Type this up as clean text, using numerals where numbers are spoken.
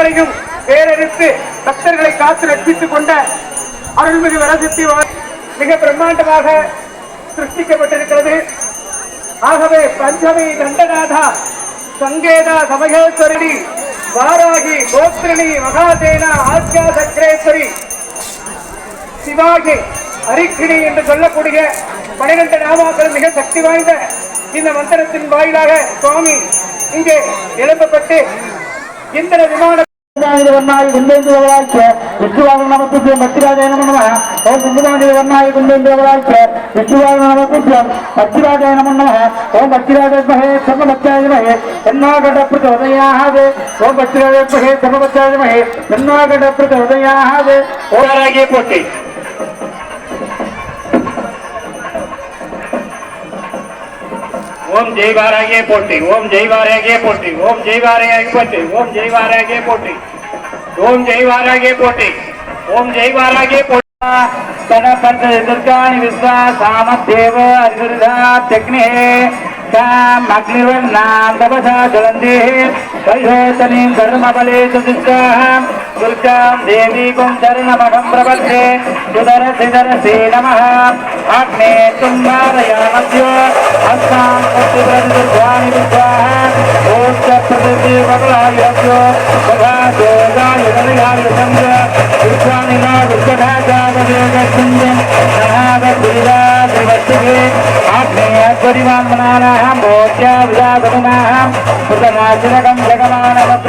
வினைகளையும் வேறெடுத்து பக்தர்களை காத்து ரட்சித்துக் கொண்ட அருள்மிகு வரசித்தி மிக பிரம்மாண்டமாக சிருஷ்டிக்கப்பட்டிருக்கிறது. ஆகவே பஞ்சமி தண்டநாதா சங்கேதா சமயேஸ்வரி வாராகி கோத்திரணி மகாதேனா ஆத்யா சக்கரேஸ்வரி சிவாகி அரிக்கிணி என்று சொல்லக்கூடிய 12 நாமாக்கள் மிக சக்தி வாய்ந்த இந்த மந்திரத்தின் வாயிலாக சுவாமி இங்கே எழுப்பப்பட்டு இந்திர விமான விஷ்ணுவாக நமக்கு பத்திராஜய நம ஓம் குங்குமாதிவர்ணாய குண்டேந்திரவராஜ விஷ்ணுவாக நமக்கு பத்திராஜய நம ஓம் பத்திராஜமஹே சர்வபத்யாஜமஹே தன்னாகட பிரச்சோதயாஹ ஓம் பத்திராஜமஹே சர்வபத்யாஜமஹே தன்னாகட பிரச்சோதயாஹ ஓராகிய போட்டி ஓம் ஜெய்வாராகிய போட்டி ஓம் ஜெய்வாராகிய போட்டி ஓம் ஜெய்வாராகிய போட்டி ஓம் ஜெய்வாராகிய போட்டி ஓம் ஜெய்வாராகிய போட்டி ஓம் ஜெய்வாராகிய போட்டி துர்காணி விஸ்வாசாமதேவ அரிதா अग्निर्वन्नां तपसा ज्वलन्ति वैहोतनीं धर्मबले सुदिष्टां दुर्गां देवीं शरणमहं प्रपद्ये सुदरसिदरसे नमः अग्ने तुम्बारयामद्यो अस्मां प्रतिप्रतिदुर्गाणि विद्वाः ओष्ठप्रतिदेवकलायुरभ्यो तथायोगायुरलिहायुषं दुर्गाणि न दुर्गधाचारवेगच्छन्ति नहादुरिदादिवस्तिके आग्नेयद्वरिवान्मनानां भोज्या विदाधनुनां पुतनाशिनकं जगमानमत्र